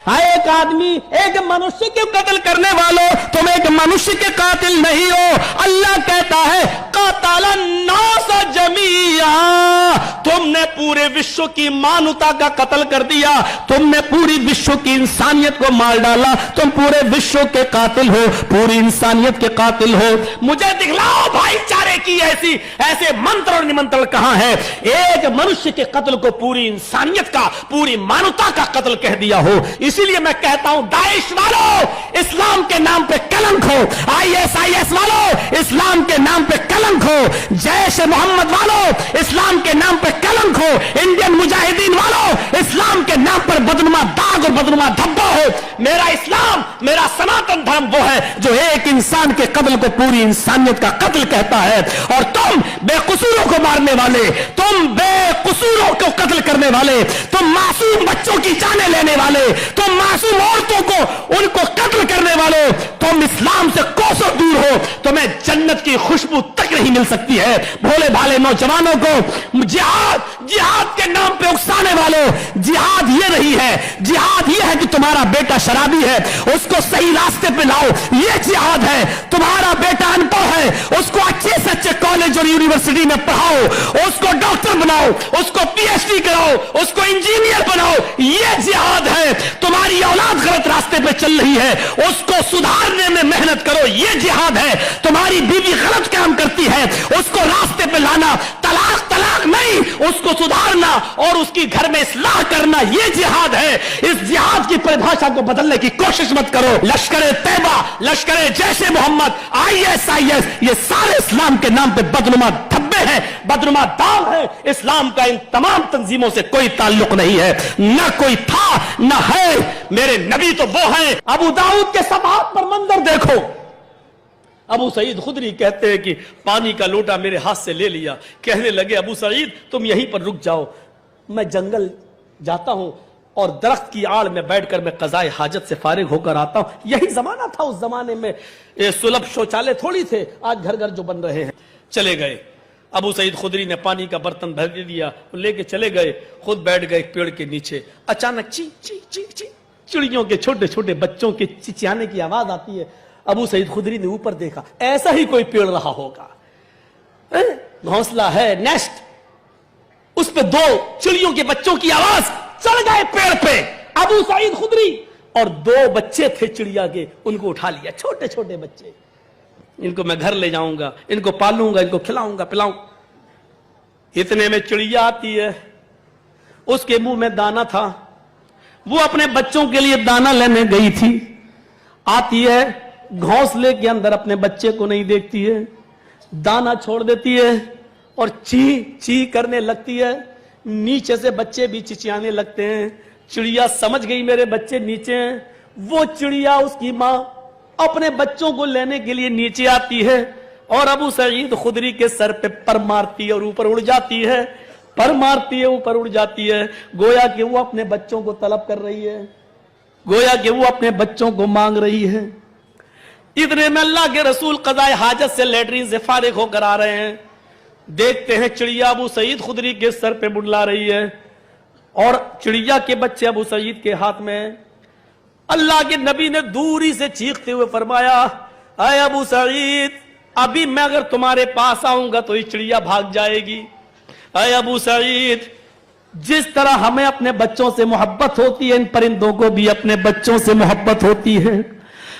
ایک آدمی ایک मनुष्य के कत्ल करने वालों, तुम एक मनुष्य के कातिल नहीं हो. अल्लाह कहता है कातलन नास जमीया, तुमने पूरे विश्व की मानवता का कत्ल कर दिया, तुमने पूरी विश्व की इंसानियत को मार डाला, तुम पूरे विश्व के कातिल हो, पूरी इंसानियत के कातिल हो. मुझे दिखलाओ भाईचारे की ऐसे मंत्र और निमंत्रण कहां है. एक मनुष्य के कत्ल को पूरी इंसानियत का, पूरी मानवता का कत्ल कह दिया हो. इसीलिए मैं कहता हूं दाइश वालों, इस्लाम के नाम पे कलंक हो. ISIS वालों, इस्लाम के नाम पे कलंक हो. जैश मोहम्मद वालों, इस्लाम के नाम पे कलंक हो. इंडियन मुजाहिदीन वालों, इस्लाम के नाम पर बदनुमा दाग और बदनुमा धब्बा हो. मेरा इस्लाम, मेरा सनातन धर्म वो है जो एक इंसान के कत्ल को पूरी इंसानियत का कत्ल कहता है. और तुम बेकसूरों को मारने वाले, तुम बेकसूरों को कत्ल करने वाले, तुम मासूम बच्चों की जानें लेने वाले, तुम मासूम औरतों को उनको कत्ल करने वाले, तुम इस्लाम से कोसों दूर हो. तुम्हें जन्नत की खुशबू तक नहीं मिल सकती है. भोले भाले नौजवानों को जिहाद के नाम पे उकसाने वालों, जिहाद ये नहीं है. जिहाद ये है कि तुम्हारा बेटा शराबी है, उसको सही रास्ते पे लाओ, ये जिहाद है. तुम्हारा बेटा अनपढ़ है, उसको अच्छे से अच्छे कॉलेज और यूनिवर्सिटी में पढ़ाओ, उसको डॉक्टर बनाओ, उसको PhD कराओ, उसको इंजीनियर बनाओ, ये जिहाद है. तुम्हारी औलाद गलत रास्ते पे चल रही है, उसको सुधारने में मेहनत करो, ये जिहाद है. तुम्हारी बीवी गलत काम करती है, उसको रास्ते पे लाना, तलाक नहीं, उसको सुधारना और उसकी घर में इस्लाह करना, ये जिहाद है. इस जिहाद की परिभाषा को बदलने की कोशिश मत करो. लश्कर तैयबा, लश्कर जैशे मोहम्मद, ISIS, ये सारे इस्लाम के नाम पे बदनुमा धब्बे हैं, बदनुमा दाग है. इस्लाम का इन तमाम तंजीमों से कोई ताल्लुक नहीं है, ना कोई था ना है. मेरे नबी तो वो हैं. अबू दाऊद के सबात पर मंजर देखो. अबू सईद खुदरी कहते हैं कि पानी का लोटा मेरे हाथ से ले लिया, कहने लगे अबू सईद तुम यहीं पर रुक जाओ, मैं जंगल जाता हूं और दरख्त की आड़ में बैठकर मैं कज़ाए हाजत से फारिग होकर आता हूं. यही जमाना था. उस जमाने में सुलभ शौचालय थोड़ी थे, आज घर घर जो बन रहे हैं. चले गए. अबू सईद खुदरी ने पानी का बर्तन भर दिया, लेके चले गए, खुद बैठ गए एक पेड़ के नीचे. अचानक ची ची ची ची चिड़ियों के छोटे छोटे बच्चों के चिचियाने की आवाज आती है. अबू सईद खुदरी ने ऊपर देखा, ऐसा ही कोई पेड़ रहा होगा, घोंसला है, नेस्ट, उस पे दो चिड़ियों के बच्चों की आवाज. चढ़ गए पेड़ पे अबू सईद खुदरी, और दो बच्चे थे चिड़िया के, उनको उठा लिया, छोटे छोटे बच्चे. इनको मैं घर ले जाऊंगा, इनको पालूंगा, इनको खिलाऊंगा पिलाऊंगा. इतने में चिड़िया आती है, उसके मुंह में दाना था, वो अपने बच्चों के लिए दाना लेने गई थी. आती है, घोंसले के अंदर अपने बच्चे को नहीं देखती है, दाना छोड़ देती है और ची ची करने लगती है. नीचे से बच्चे भी चिचियाने लगते हैं. चिड़िया समझ गई मेरे बच्चे नीचे हैं. वो चिड़िया, उसकी मां, अपने बच्चों को लेने के लिए नीचे आती है और अबू सईद खुदरी के सर पे पर मारती है और ऊपर उड़ जाती है. पर मारती है, ऊपर उड़ जाती है, गोया कि वो अपने बच्चों को तलब कर रही है, गोया कि वो अपने बच्चों को मांग रही है. इतने में अल्लाह के रसूल कज़ाए हाजत से लैट्रिन से फारिग होकर आ रहे हैं. देखते हैं चिड़िया अबू सईद खुदरी के सर पे बुडला रही है और चिड़िया के बच्चे अबू सईद के हाथ में. अल्लाह के नबी ने दूरी से चीखते हुए फरमाया, अय अबू सईद, अभी मैं अगर तुम्हारे पास आऊंगा तो ये चिड़िया भाग जाएगी. अय अबू सईद, जिस तरह हमें अपने बच्चों से मोहब्बत होती है, इन परिंदों को भी अपने बच्चों से मोहब्बत होती है.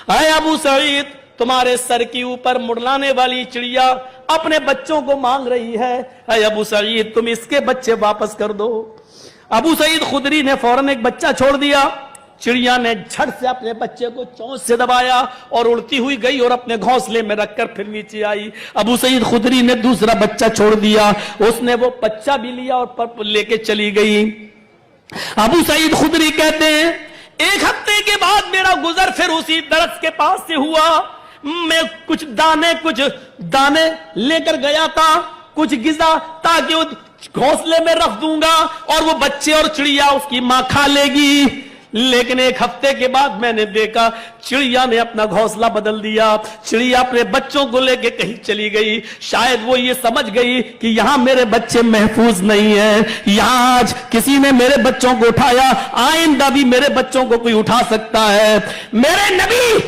अय अबू सईद, तुम्हारे सर के ऊपर मुड़लाने वाली चिड़िया अपने बच्चों को मांग रही है. अय अबू सईद, तुम इसके बच्चे वापस कर दो. अबू सईद खुदरी ने फौरन एक बच्चा छोड़ दिया. चिड़िया ने झट से अपने बच्चे को चोंच से दबाया और उड़ती हुई गई और अपने घोंसले में रखकर फिर नीचे आई. अबू सईद खुदरी ने दूसरा बच्चा छोड़ दिया, उसने वो बच्चा भी लिया और लेके चली गई. अबू सईद खुदरी कहते हैं, एक हफ्ते के बाद मेरा गुजर फिर उसी दरख्त के पास से हुआ. मैं कुछ दाने लेकर गया था, कुछ गिजा, ताकि घोंसले में रख दूंगा और वो बच्चे और चिड़िया उसकी मां खा लेगी. लेकिन एक हफ्ते के बाद मैंने देखा चिड़िया ने अपना घोंसला बदल दिया। चिड़िया अपने बच्चों को लेके कहीं चली गई। शायद वो ये समझ गई कि यहां मेरे बच्चे महफूज नहीं है, यहां आज किसी ने मेरे बच्चों को उठाया, आइंदा भी मेरे बच्चों को कोई उठा सकता है। मेरे नबी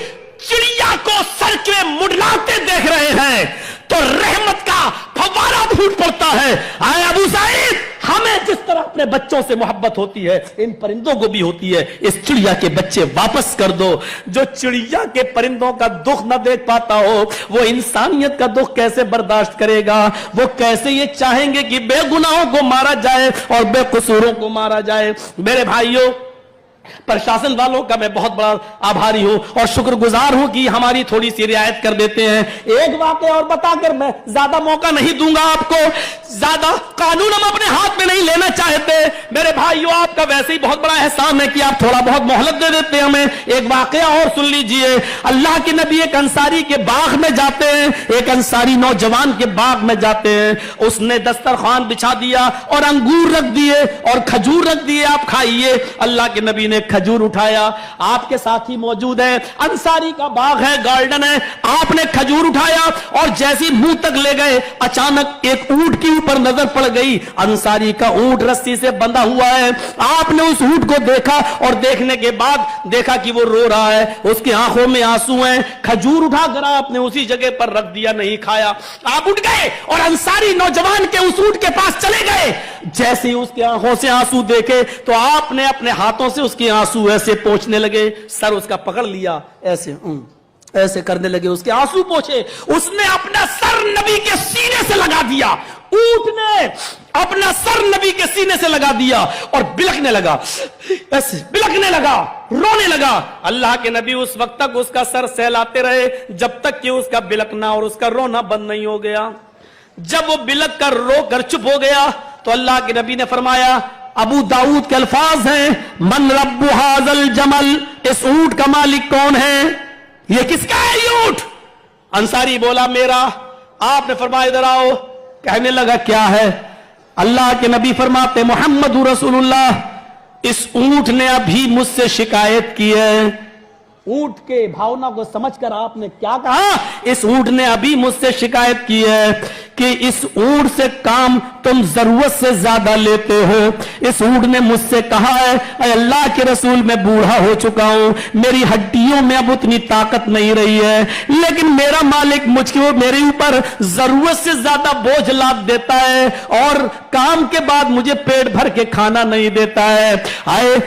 चिड़िया को सर के मुड़लाते देख रहे हैं तो रहमत का फव्वारा फूट पड़ता है। आए अबू सईद, हमें जिस तरह अपने बच्चों से मोहब्बत होती है इन परिंदों को भी होती है, इस चिड़िया के बच्चे वापस कर दो। जो चिड़िया के परिंदों का दुख न देख पाता हो वो इंसानियत का दुख कैसे बर्दाश्त करेगा? वो कैसे ये चाहेंगे कि बेगुनाहों को मारा जाए और बेकसूरों को मारा जाए? मेरे भाइयों, प्रशासन वालों का मैं बहुत बड़ा आभारी हूं और शुक्रगुजार हूं कि हमारी थोड़ी सी रियायत कर देते हैं। एक वाकया और बताकर मैं ज्यादा मौका नहीं दूंगा आपको, ज्यादा कानून हम अपने हाथ में नहीं लेना चाहते। मेरे भाइयों, आपका वैसे ही बहुत बड़ा एहसान है कि आप थोड़ा बहुत मोहलत दे देते हैं हमें। एक वाकया और सुन लीजिए। अल्लाह के नबी एक अंसारी के बाग में जाते हैं, एक अंसारी नौजवान के बाग में जाते हैं। उसने दस्तरखान बिछा दिया और अंगूर रख दिए और खजूर रख दिए, आप खाइए। अल्लाह के नबी ने खजूर उठाया, आपके साथी मौजूद है, अंसारी का बाग है, गार्डन है, आपने खजूर उठाया और जैसी मुंह तक ले गए अचानक एक ऊंट के ऊपर नजर पड़ गई। अंसारी का ऊंट रस्सी से बंधा हुआ है। आपने उस ऊंट को देखा और देखने के बाद देखा कि वो रो रहा है, उसकी आंखों में आंसू हैं। खजूर उठाकर आपने उसी जगह पर रख दिया, नहीं खाया। आप उठ गए और अंसारी नौजवान के उस ऊंट के पास चले गए। जैसे ही उसकी आंखों से आंसू देखे तो आपने अपने हाथों से उसके आंसू ऐसे पोंछने लगे, सर उसका पकड़ लिया, ऐसे ऐसे करने लगे, उसके आंसू पोंछे। उसने अपना सर नबी के सीने से लगा दिया, ऊंट ने अपना सर नबी के सीने से लगा दिया और बिलखने लगा, ऐसे बिलखने लगा, रोने लगा। अल्लाह के नबी उस वक्त तक उसका सर सहलाते रहे जब तक कि उसका बिलखना और उसका रोना बंद नहीं हो गया। जब वो बिलख कर रो कर चुप हो गया तो अल्लाह के नबी ने फरमाया, अबू दाऊद के अल्फाज हैं, मन रब्बु हाज़ल जमल, इस ऊंट का मालिक कौन है? ये किसका है ये ऊंट? अंसारी बोला मेरा। आपने फरमाया इधर आओ। कहने लगा क्या है? अल्लाह के नबी फरमाते मोहम्मद रसूलुल्लाह, इस ऊंट ने अभी मुझसे शिकायत की है। ऊंट के भावना को समझकर आपने क्या कहा? इस ऊंट ने अभी मुझसे शिकायत की है कि इस ऊंट से काम तुम जरूरत से ज्यादा लेते हो। इस ऊंट ने मुझसे कहा है, अल्लाह के रसूल मैं बूढ़ा हो चुका हूं, मेरी हड्डियों में अब उतनी ताकत नहीं रही है, लेकिन मेरा मालिक मुझको मेरे ऊपर जरूरत से ज्यादा बोझ लाद देता है और काम के बाद मुझे पेट भर के खाना नहीं देता है। आए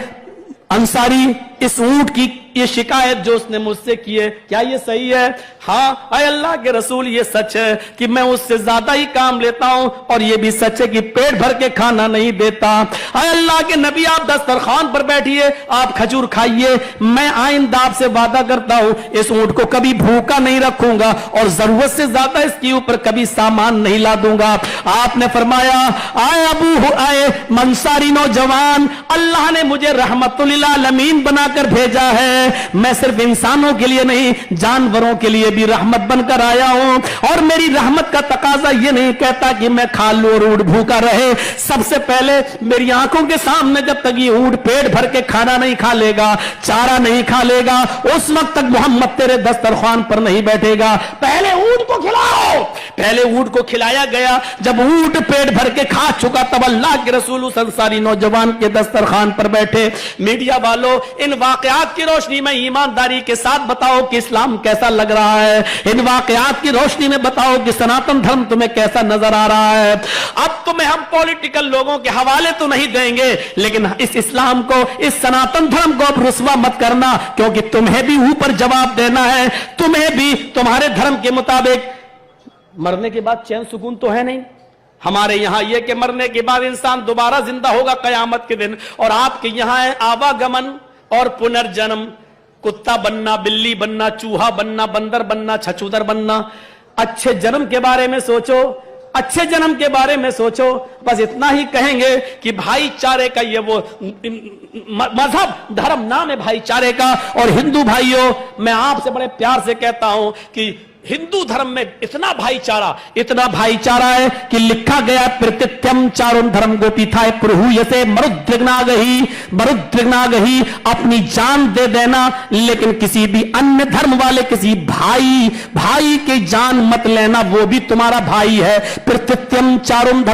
अंसारी, इस ऊंट की ये शिकायत जो उसने मुझसे की है, क्या ये सही है? हाँ, अय अल्लाह के रसूल, ये सच है कि मैं उससे ज्यादा ही काम लेता हूं और ये भी सच है कि पेट भर के खाना नहीं देता। अय अल्लाह के नबी, आप दस्तरखान पर बैठिए, आप खजूर खाइए, मैं आइंदा आपसे वादा करता हूं इस ऊंट को कभी भूखा नहीं रखूंगा और जरूरत से ज्यादा इसके ऊपर कभी सामान नहीं ला दूंगा। आपने फरमाया, आए अबू आए मंसारी नौजवान, अल्लाह ने मुझे रहमतुल लिल आलमीन बनाकर भेजा है। मैं सिर्फ इंसानों के लिए नहीं, जानवरों के लिए भी रहमत बनकर आया हूं और मेरी रहमत का तकाजा यह नहीं कहता कि मैं खा लूं और ऊंट भूखा रहे। सबसे पहले मेरी आंखों के सामने जब तक ये ऊंट पेट भर के खाना नहीं खा लेगा, चारा नहीं खा लेगा, उस वक्त तक मोहम्मद तेरे दस्तरखान पर नहीं बैठेगा। पहले ऊंट को खिलाओ। पहले ऊंट को खिलाया गया। जब ऊंट पेट भर के खा चुका तब अल्लाह के रसूल उस अंसारी नौजवान के दस्तरखान पर बैठे। मीडिया वालों, इन वाकयात की रोशनी में ईमानदारी के साथ बताओ कि इस्लाम कैसा लग रहा है। इन वाकयात की रोशनी में बताओ कि सनातन धर्म तुम्हें कैसा नजर आ रहा है। अब तुम्हें हम पॉलिटिकल लोगों के हवाले तो नहीं देंगे, लेकिन इस इस्लाम को, इस सनातन धर्म को अब रुस्वा मत करना, क्योंकि तुम्हें भी ऊपर जवाब देना है। तुम्हें भी तुम्हारे धर्म के मुताबिक मरने के बाद चैन सुकून तो है नहीं। हमारे यहां यह कि मरने के बाद इंसान दोबारा जिंदा होगा कयामत के दिन, और आपके यहां है आवागमन और पुनर्जन्म। कुत्ता बनना, बिल्ली बनना, चूहा बनना, बंदर बनना, छछूदर बनना। अच्छे जन्म के बारे में सोचो, अच्छे जन्म के बारे में सोचो। बस इतना ही कहेंगे कि भाईचारे का ये वो मजहब, धर्म नाम है भाईचारे का। और हिंदू भाइयों, मैं आपसे बड़े प्यार से कहता हूं कि हिंदू धर्म में इतना भाईचारा है कि लिखा गया प्रतित्यम चारों धर्म गोपीथाय पुरुहूयसे मरुद्रिग्नागही, अपनी जान दे देना, लेकिन किसी भी अन्य धर्म वाले किसी भाई की जान मत लेना, वो भी तुम्हारा भाई है। प्रतित्यम चारों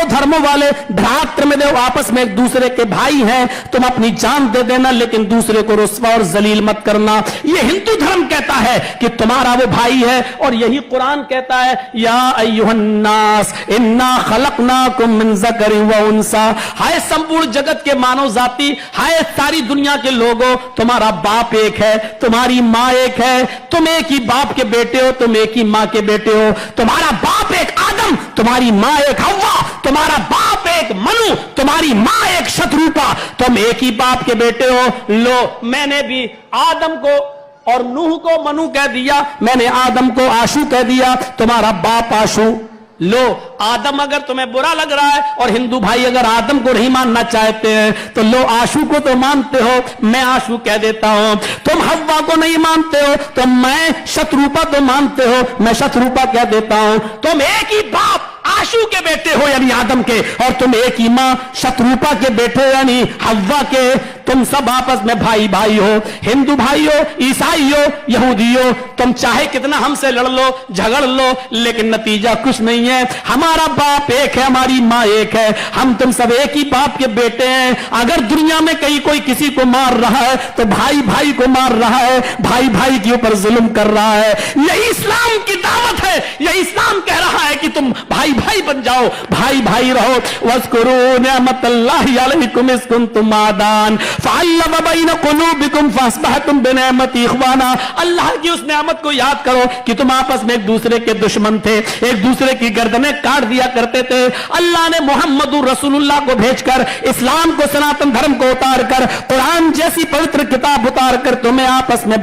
धर्म वाले भ्रातृ में देव, आपस में एक दूसरे के भाई हैं, तुम अपनी जान दे देना लेकिन दूसरे को रुस्वा और जलील मत करना। ये हिंदू धर्म कहता है कि तुम्हारा वो भाई है, और यही कुरान कहता है या अय्युहन्नास इन्ना खलकनाकुम मिन ज़करिन व उन्सा, हाय संपूर्ण जगत के मानव जाति, हाय सारी दुनिया के लोगों, तुम्हारा बाप एक है, तुम्हारी मां एक है, तुम एक ही बाप के बेटे हो, तुम एक ही मां के बेटे हो, तुम्हारा बाप एक आदम, तुम्हारी मां एक हव्वा, तुम्हारा बाप एक मनु, तुम्हारी मां एक शत्रुपा, तुम एक ही बाप के बेटे हो। लो, मैंने भी आदम को और नूह को मनु कह दिया, मैंने आदम को आशू कह दिया, तुम्हारा बाप आशू। लो, आदम अगर तुम्हें बुरा लग रहा है और हिंदू भाई अगर आदम को नहीं मानना चाहते हैं तो लो, आशू को तो मानते हो, मैं आशू कह देता हूं। तुम हव्वा को नहीं मानते हो तो मैं शत्रुपा तो मानते हो, मैं शत्रुपा कह देता हूं। तुम एक ही बाप आशू के बेटे हो यानी आदम के, और तुम एक ही मां शत्रुपा के बेटे हो यानी हव्वा के, तुम सब आपस में भाई भाई हो। हिंदू भाई हो, ईसाई हो, यहूदी हो, तुम चाहे कितना हमसे लड़ लो, झगड़ लो, लेकिन नतीजा कुछ नहीं है। हमारा बाप एक है, हमारी मां एक है, हम तुम सब एक ही बाप के बेटे हैं। अगर दुनिया में कहीं कोई किसी को मार रहा है तो भाई भाई को मार रहा है, भाई भाई के ऊपर जुल्म कर रहा है। यही इस्लाम की दावत है, यही इस्लाम कह रहा है कि तुम भाई भाई बन जाओ, भाई भाई रहो। वज़्कुरू निअमतल्लाहि अलैकुम इज़ कुंतुम आदान फ़अल्लम बैन क़ुलूबिकुम फ़अस्बहतुम बिनिअमतिही इख़वाना। अल्लाह की उस नेमत को याद करो कि तुम आपस में एक दूसरे के दुश्मन थे, एक दूसरे की गर्दनें काट दिया करते थे। अल्लाह ने मुहम्मदुर रसूलुल्लाह को भेजकर, इस्लाम को, सनातन धर्म को उतार कर, कुरान जैसी पवित्र किताब उतार कर तुम्हें आपस में